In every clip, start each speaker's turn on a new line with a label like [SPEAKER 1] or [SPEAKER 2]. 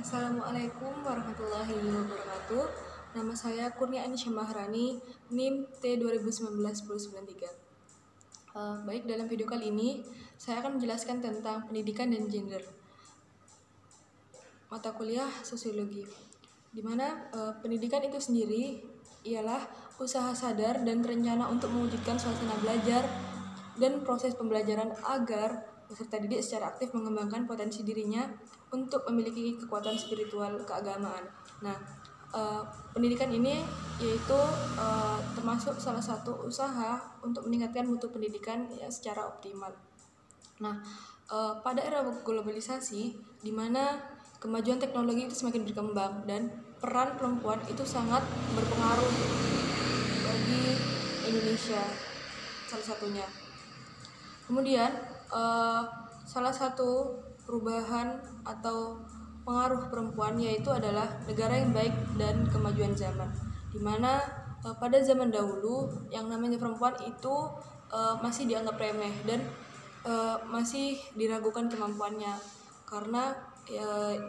[SPEAKER 1] Assalamualaikum warahmatullahi wabarakatuh. Nama saya Kurnia Anisya Maharani, NIM T2019-1093. Baik, dalam video kali ini saya akan menjelaskan tentang pendidikan dan gender. Mata kuliah sosiologi, di mana pendidikan itu sendiri ialah usaha sadar dan terencana untuk mewujudkan suasana belajar dan proses pembelajaran agar peserta didik secara aktif mengembangkan potensi dirinya untuk memiliki kekuatan spiritual keagamaan. Nah, pendidikan ini yaitu termasuk salah satu usaha untuk meningkatkan mutu pendidikan ya, secara optimal. Nah, pada era globalisasi, di mana kemajuan teknologi itu semakin berkembang dan peran perempuan itu sangat berpengaruh bagi Indonesia, salah satunya. Kemudian salah satu perubahan atau pengaruh perempuan yaitu adalah negara yang baik dan kemajuan zaman, di mana pada zaman dahulu yang namanya perempuan itu masih dianggap remeh dan masih diragukan kemampuannya karena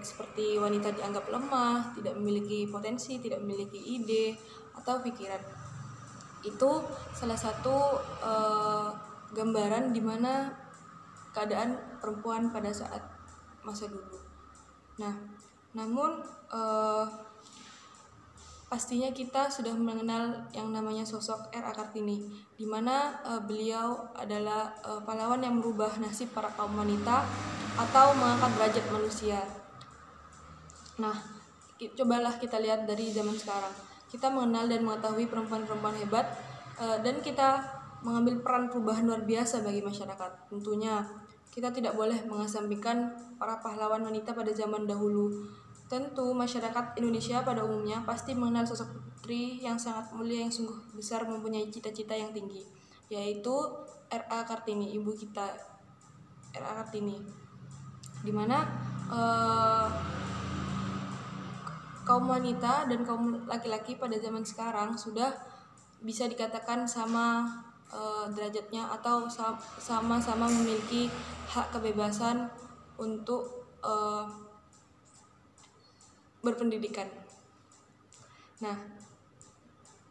[SPEAKER 1] seperti wanita dianggap lemah, tidak memiliki potensi, tidak memiliki ide atau pikiran. Itu salah satu gambaran di mana keadaan perempuan pada saat masa dulu. Nah, namun pastinya kita sudah mengenal yang namanya sosok R.A. Kartini, di mana beliau adalah pahlawan yang merubah nasib para kaum wanita atau mengangkat derajat manusia. Nah, cobalah kita lihat dari zaman sekarang. Kita mengenal dan mengetahui perempuan-perempuan hebat dan kita mengambil peran perubahan luar biasa bagi masyarakat. Tentunya kita tidak boleh mengesampingkan para pahlawan wanita pada zaman dahulu. Tentu masyarakat Indonesia pada umumnya pasti mengenal sosok putri yang sangat mulia yang sungguh besar mempunyai cita-cita yang tinggi, yaitu R.A. Kartini, ibu kita R.A. Kartini, di mana kaum wanita dan kaum laki-laki pada zaman sekarang sudah bisa dikatakan sama derajatnya atau sama-sama memiliki hak kebebasan untuk berpendidikan. Nah,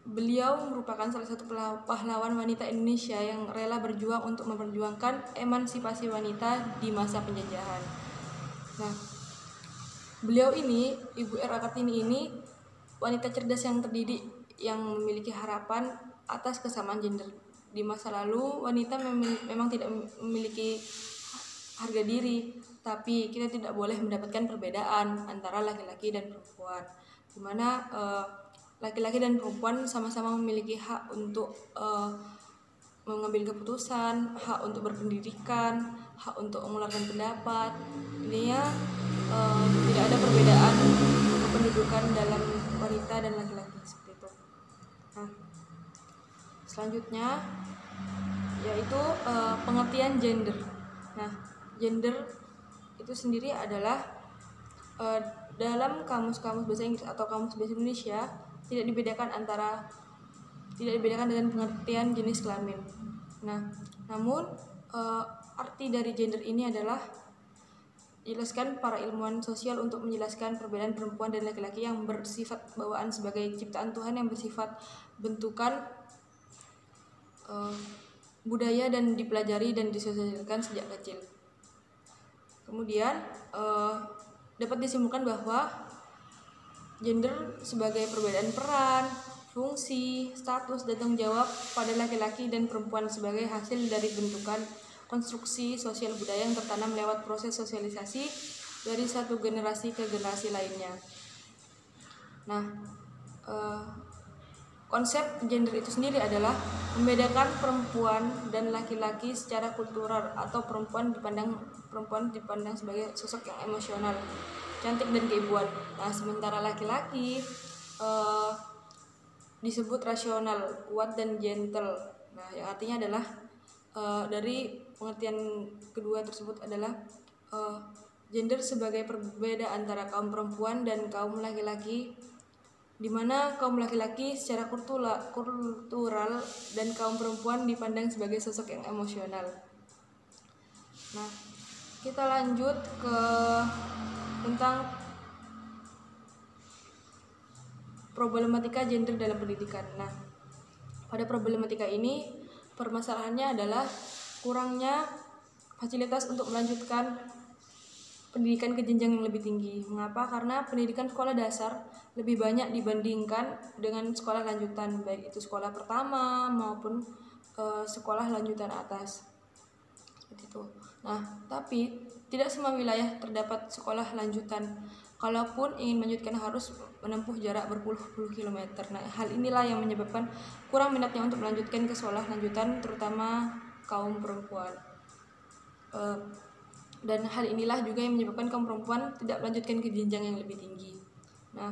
[SPEAKER 1] beliau merupakan salah satu pahlawan wanita Indonesia yang rela berjuang untuk memperjuangkan emansipasi wanita di masa penjajahan. Nah, beliau ini, Ibu R.A. Kartini ini, wanita cerdas yang terdidik yang memiliki harapan atas kesamaan gender. Di masa lalu, wanita memang tidak memiliki harga diri, tapi kita tidak boleh mendapatkan perbedaan antara laki-laki dan perempuan, di mana laki-laki dan perempuan sama-sama memiliki hak untuk mengambil keputusan, hak untuk berpendidikan, hak untuk mengeluarkan pendapat. Intinya tidak ada perbedaan kependudukan dalam wanita dan laki-laki seperti itu. Nah, selanjutnya yaitu pengertian gender. Nah, gender itu sendiri adalah dalam kamus-kamus bahasa Inggris atau kamus bahasa Indonesia tidak dibedakan dengan pengertian jenis kelamin. Nah, namun arti dari gender ini adalah dijelaskan para ilmuwan sosial untuk menjelaskan perbedaan perempuan dan laki-laki yang bersifat bawaan sebagai ciptaan Tuhan yang bersifat bentukan budaya dan dipelajari dan disosialisasikan sejak kecil. Kemudian dapat disimpulkan bahwa gender sebagai perbedaan peran, fungsi, status, dan tanggung jawab pada laki-laki dan perempuan sebagai hasil dari bentukan konstruksi sosial budaya yang tertanam lewat proses sosialisasi dari satu generasi ke generasi lainnya. Nah, konsep gender itu sendiri adalah membedakan perempuan dan laki-laki secara kultural atau perempuan dipandang sebagai sosok yang emosional, cantik dan keibuan. Nah, sementara laki-laki disebut rasional, kuat dan gentle. Nah, yang artinya adalah dari pengertian kedua tersebut adalah gender sebagai perbeda antara kaum perempuan dan kaum laki-laki, di mana kaum laki-laki secara kultural dan kaum perempuan dipandang sebagai sosok yang emosional. Nah, kita lanjut ke tentang problematika gender dalam pendidikan. Nah, pada problematika ini permasalahannya adalah kurangnya fasilitas untuk melanjutkan pendidikan ke jenjang yang lebih tinggi. Mengapa? Karena pendidikan sekolah dasar lebih banyak dibandingkan dengan sekolah lanjutan, baik itu sekolah pertama maupun sekolah lanjutan atas. Seperti itu. Nah, tapi tidak semua wilayah terdapat sekolah lanjutan. Kalaupun ingin melanjutkan harus menempuh jarak berpuluh-puluh kilometer. Nah, hal inilah yang menyebabkan kurang minatnya untuk melanjutkan ke sekolah lanjutan, terutama kaum perempuan. Dan hal inilah juga yang menyebabkan kaum perempuan tidak melanjutkan ke jenjang yang lebih tinggi. Nah,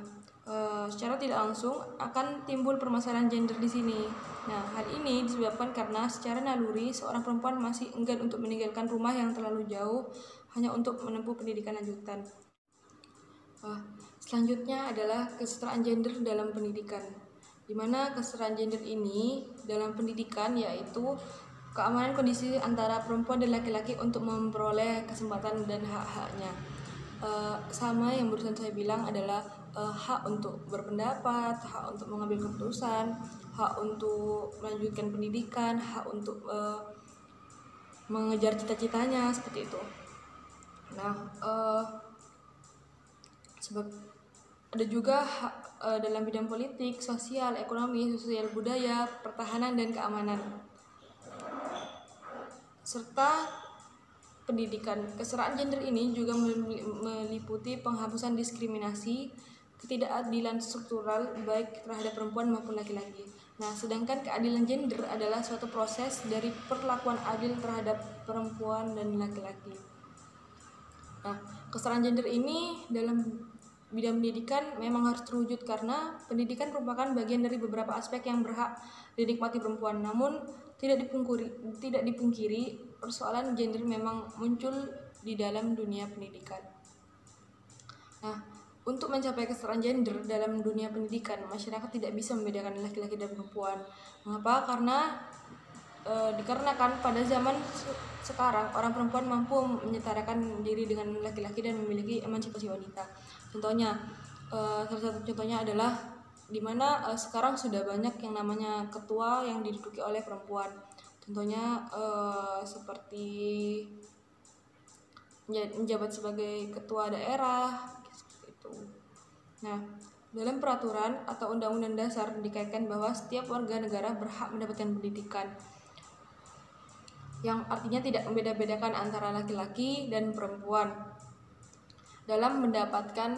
[SPEAKER 1] secara tidak langsung akan timbul permasalahan gender di sini. Nah, hal ini disebabkan karena secara naluri seorang perempuan masih enggan untuk meninggalkan rumah yang terlalu jauh hanya untuk menempuh pendidikan lanjutan. Selanjutnya adalah kesetaraan gender dalam pendidikan, di mana kesetaraan gender ini dalam pendidikan yaitu keamanan kondisi antara perempuan dan laki-laki untuk memperoleh kesempatan dan hak-haknya. Sama yang barusan saya bilang adalah hak untuk berpendapat, hak untuk mengambil keputusan, hak untuk melanjutkan pendidikan, hak untuk mengejar cita-citanya, seperti itu. Nah, sebab ada juga hak dalam bidang politik, sosial, ekonomi, sosial budaya, pertahanan dan keamanan, serta pendidikan. Kesetaraan gender ini juga meliputi penghapusan diskriminasi, ketidakadilan struktural baik terhadap perempuan maupun laki-laki. Nah, sedangkan keadilan gender adalah suatu proses dari perlakuan adil terhadap perempuan dan laki-laki. Nah, kesetaraan gender ini dalam bidang pendidikan memang harus terwujud karena pendidikan merupakan bagian dari beberapa aspek yang berhak dinikmati perempuan. Namun tidak dipungkiri persoalan gender memang muncul di dalam dunia pendidikan. Nah, untuk mencapai kesetaraan gender dalam dunia pendidikan, masyarakat tidak bisa membedakan laki-laki dan perempuan. Mengapa? Karena dikarenakan pada zaman sekarang orang perempuan mampu menyetarakan diri dengan laki-laki dan memiliki emansipasi wanita. Contohnya, salah satu contohnya adalah di mana sekarang sudah banyak yang namanya ketua yang diduduki oleh perempuan. Contohnya seperti menjabat sebagai ketua daerah, seperti itu. Nah, dalam peraturan atau undang-undang dasar dikaitkan bahwa setiap warga negara berhak mendapatkan pendidikan, yang artinya tidak membeda-bedakan antara laki-laki dan perempuan dalam mendapatkan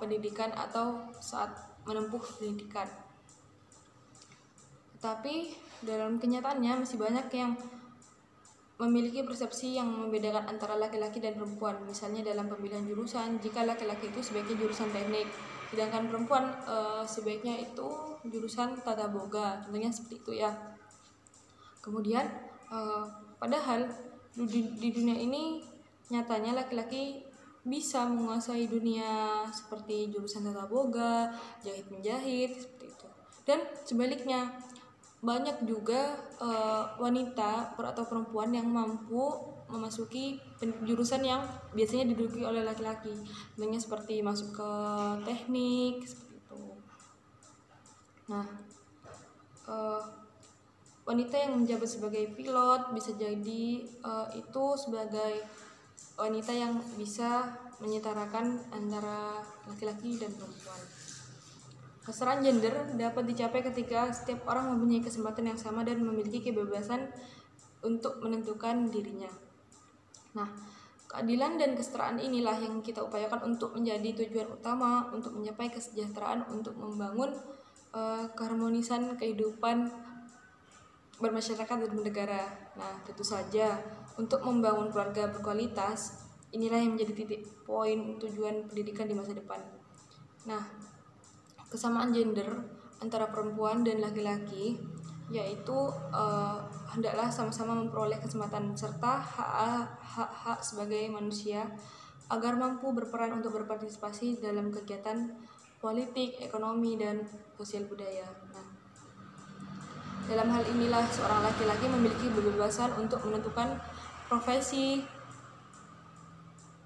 [SPEAKER 1] pendidikan atau saat menempuh pendidikan. Tetapi dalam kenyataannya masih banyak yang memiliki persepsi yang membedakan antara laki-laki dan perempuan. Misalnya dalam pemilihan jurusan, jika laki-laki itu sebaiknya jurusan teknik, sedangkan perempuan sebaiknya itu jurusan tata boga. Contohnya seperti itu ya. Kemudian padahal di dunia ini nyatanya laki-laki bisa menguasai dunia seperti jurusan tata boga, jahit menjahit, seperti itu. Dan sebaliknya banyak juga wanita atau perempuan yang mampu memasuki jurusan yang biasanya diduduki oleh laki-laki. Contohnya seperti masuk ke teknik, seperti itu. Nah, wanita yang menjabat sebagai pilot bisa jadi itu sebagai wanita yang bisa menyetarakan antara laki-laki dan perempuan. Kesetaraan gender dapat dicapai ketika setiap orang mempunyai kesempatan yang sama dan memiliki kebebasan untuk menentukan dirinya. Nah, keadilan dan kesetaraan inilah yang kita upayakan untuk menjadi tujuan utama untuk mencapai kesejahteraan, untuk membangun keharmonisan kehidupan bermasyarakat dan bernegara. Nah, tentu saja untuk membangun keluarga berkualitas, inilah yang menjadi titik poin tujuan pendidikan di masa depan. Nah, kesamaan gender antara perempuan dan laki-laki yaitu hendaklah sama-sama memperoleh kesempatan serta hak-hak sebagai manusia agar mampu berperan untuk berpartisipasi dalam kegiatan politik, ekonomi, dan sosial budaya. Nah, dalam hal inilah seorang laki-laki memiliki kebebasan untuk menentukan profesi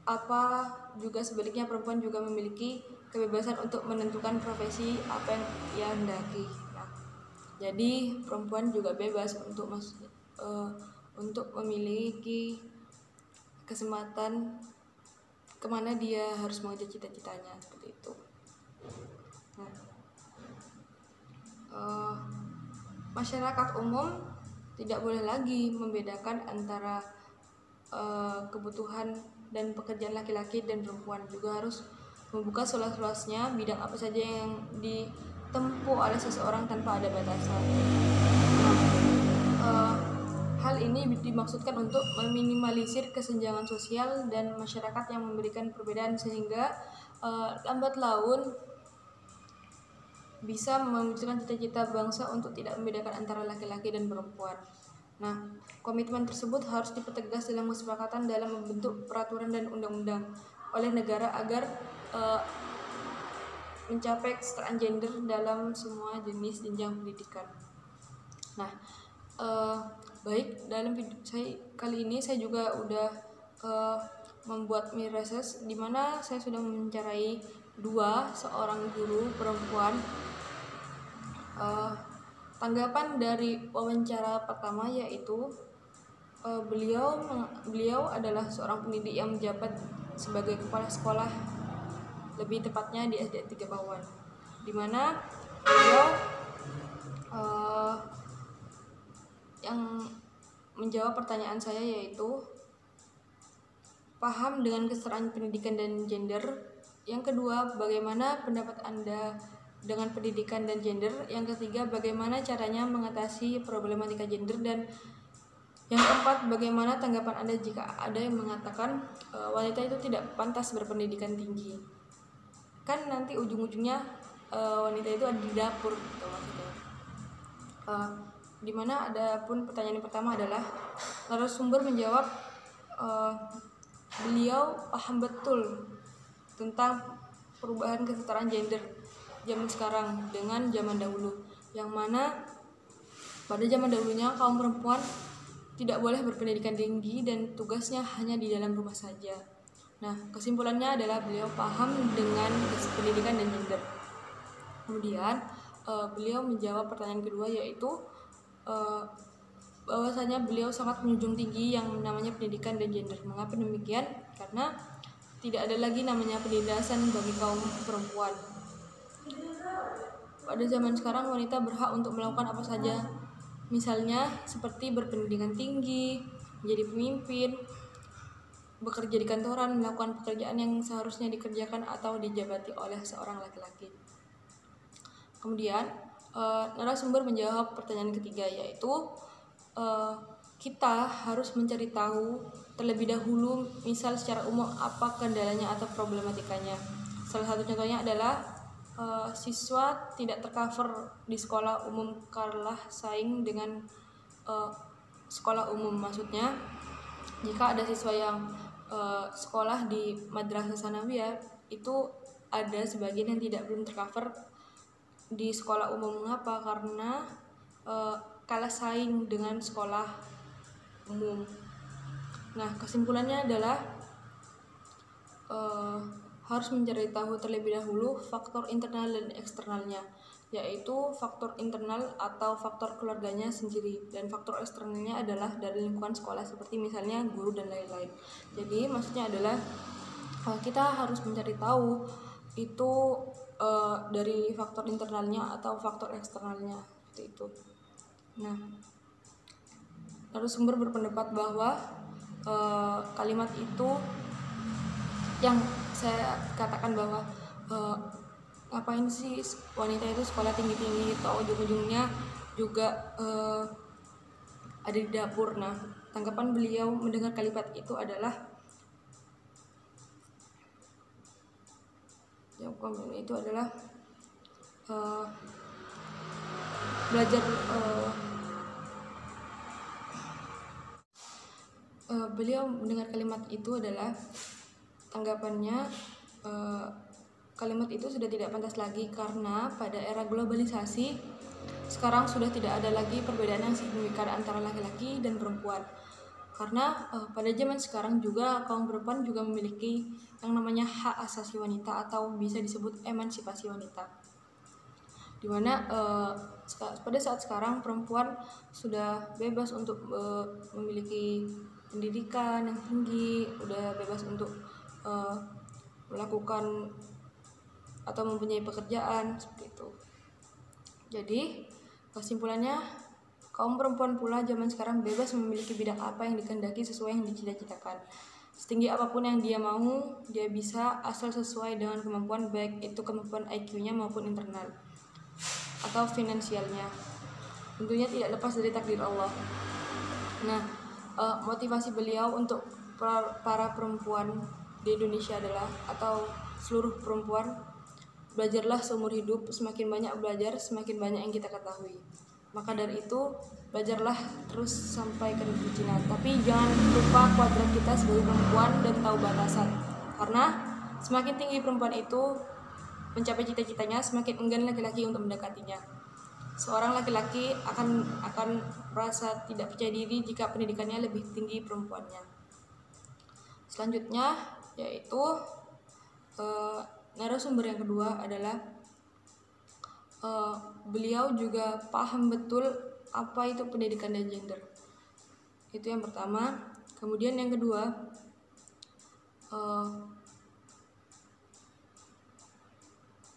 [SPEAKER 1] apa, juga sebaliknya perempuan juga memiliki kebebasan untuk menentukan profesi apa yang ia hendaki. Nah, jadi perempuan juga bebas untuk memiliki kesempatan kemana dia harus mengejar cita-citanya, seperti itu. Nah, masyarakat umum tidak boleh lagi membedakan antara kebutuhan dan pekerjaan laki-laki dan perempuan, juga harus membuka seluas-luasnya bidang apa saja yang ditempuh oleh seseorang tanpa ada batasan. Nah, hal ini dimaksudkan untuk meminimalisir kesenjangan sosial dan masyarakat yang memberikan perbedaan, sehingga lambat laun bisa mewujudkan cita-cita bangsa untuk tidak membedakan antara laki-laki dan perempuan. Nah, komitmen tersebut harus dipertegas dalam kesepakatan dalam membentuk peraturan dan undang-undang oleh negara agar mencapai kesetaraan gender dalam semua jenis jenjang pendidikan. Nah, baik, dalam video saya kali ini saya juga udah membuat mini research di mana saya sudah mewawancarai seorang guru perempuan. Tanggapan dari wawancara pertama yaitu beliau adalah seorang pendidik yang menjabat sebagai kepala sekolah, lebih tepatnya di SD 3 Bawan, di mana beliau yang menjawab pertanyaan saya yaitu paham dengan kesetaraan pendidikan dan gender. Yang kedua, bagaimana pendapat Anda dengan pendidikan dan gender? Yang ketiga, bagaimana caranya mengatasi problematika gender? Dan yang keempat, bagaimana tanggapan Anda jika ada yang mengatakan wanita itu tidak pantas berpendidikan tinggi? Kan nanti ujung-ujungnya wanita itu ada di dapur, gitu maksudnya. Dimana ada pun pertanyaan yang pertama adalah narasumber menjawab beliau paham betul tentang perubahan kesetaraan gender zaman sekarang dengan zaman dahulu, yang mana pada zaman dahulunya kaum perempuan tidak boleh berpendidikan tinggi dan tugasnya hanya di dalam rumah saja. Nah, kesimpulannya adalah beliau paham dengan pendidikan dan gender. Kemudian beliau menjawab pertanyaan kedua yaitu bahwasanya beliau sangat menjunjung tinggi yang namanya pendidikan dan gender. Mengapa demikian? Karena tidak ada lagi namanya penindasan bagi kaum perempuan. Pada zaman sekarang wanita berhak untuk melakukan apa saja, misalnya seperti berpendidikan tinggi, menjadi pemimpin, bekerja di kantoran, melakukan pekerjaan yang seharusnya dikerjakan atau dijabati oleh seorang laki-laki. Kemudian narasumber menjawab pertanyaan ketiga yaitu kita harus mencari tahu terlebih dahulu, misal secara umum apa kendalanya atau problematikanya. Salah satu contohnya adalah siswa tidak tercover di sekolah umum kalah saing dengan sekolah umum. Maksudnya jika ada siswa yang sekolah di madrasah sanawiyah itu ada sebagian yang belum tercover di sekolah umum. Mengapa? Karena kalah saing dengan sekolah umum. Nah, kesimpulannya adalah harus mencari tahu terlebih dahulu faktor internal dan eksternalnya, yaitu faktor internal atau faktor keluarganya sendiri, dan faktor eksternalnya adalah dari lingkungan sekolah seperti misalnya guru dan lain-lain. Jadi maksudnya adalah kita harus mencari tahu itu dari faktor internalnya atau faktor eksternalnya, seperti itu. Nah, narasumber berpendapat bahwa kalimat itu yang saya katakan bahwa ngapain sih wanita itu sekolah tinggi-tinggi atau ujung-ujungnya juga ada di dapur. Nah, tanggapan beliau mendengar kalimat itu adalah belajar beliau mendengar kalimat itu adalah tanggapannya kalimat itu sudah tidak pantas lagi karena pada era globalisasi sekarang sudah tidak ada lagi perbedaan yang signifikan antara laki-laki dan perempuan. Karena pada zaman sekarang juga kaum perempuan juga memiliki yang namanya hak asasi wanita atau bisa disebut emansipasi wanita, dimana pada saat sekarang perempuan sudah bebas untuk memiliki pendidikan yang tinggi, udah bebas untuk melakukan atau mempunyai pekerjaan seperti itu. Jadi kesimpulannya, kaum perempuan pula zaman sekarang bebas memiliki bidang apa yang dikehendaki sesuai yang dicita-citakan. Setinggi apapun yang dia mau, dia bisa asal sesuai dengan kemampuan, baik itu kemampuan IQ-nya maupun internal atau finansialnya. Tentunya tidak lepas dari takdir Allah. Nah, motivasi beliau untuk para perempuan di Indonesia adalah, atau seluruh perempuan, belajarlah seumur hidup, semakin banyak belajar, semakin banyak yang kita ketahui. Maka dari itu, belajarlah terus sampai ke negeri Cina. Tapi jangan lupa kuadrat kita sebagai perempuan dan tahu batasan. Karena semakin tinggi perempuan itu mencapai cita-citanya, semakin enggan laki-laki untuk mendekatinya. Seorang laki-laki akan merasa tidak percaya diri jika pendidikannya lebih tinggi perempuannya. Selanjutnya yaitu narasumber yang kedua adalah beliau juga paham betul apa itu pendidikan dan gender. Itu yang pertama. Kemudian yang kedua,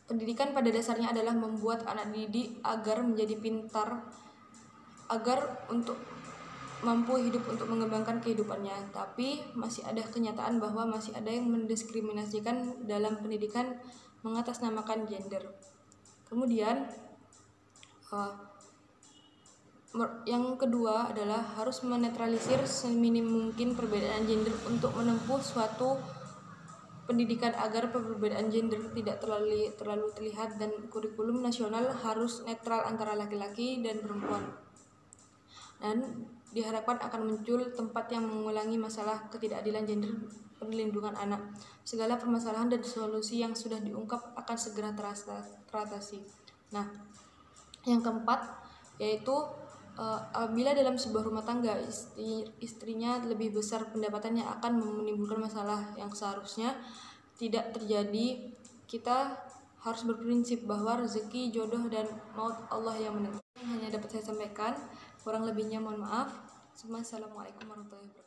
[SPEAKER 1] pendidikan pada dasarnya adalah membuat anak didik agar menjadi pintar, agar untuk mampu hidup untuk mengembangkan kehidupannya. Tapi masih ada kenyataan bahwa masih ada yang mendiskriminasikan dalam pendidikan, mengatasnamakan gender. Kemudian yang kedua adalah harus menetralisir seminim mungkin perbedaan gender untuk menempuh suatu pendidikan agar perbedaan gender tidak terlalu terlihat, dan kurikulum nasional harus netral antara laki-laki dan perempuan. Dan diharapkan akan muncul tempat yang mengulangi masalah ketidakadilan gender, perlindungan anak. Segala permasalahan dan solusi yang sudah diungkap akan segera teratasi. Nah, yang keempat yaitu apabila dalam sebuah rumah tangga istrinya lebih besar pendapatannya akan menimbulkan masalah yang seharusnya tidak terjadi. Kita harus berprinsip bahwa rezeki, jodoh, dan maut Allah yang menentukan. Hanya dapat saya sampaikan, kurang lebihnya mohon maaf. Assalamualaikum warahmatullahi wabarakatuh.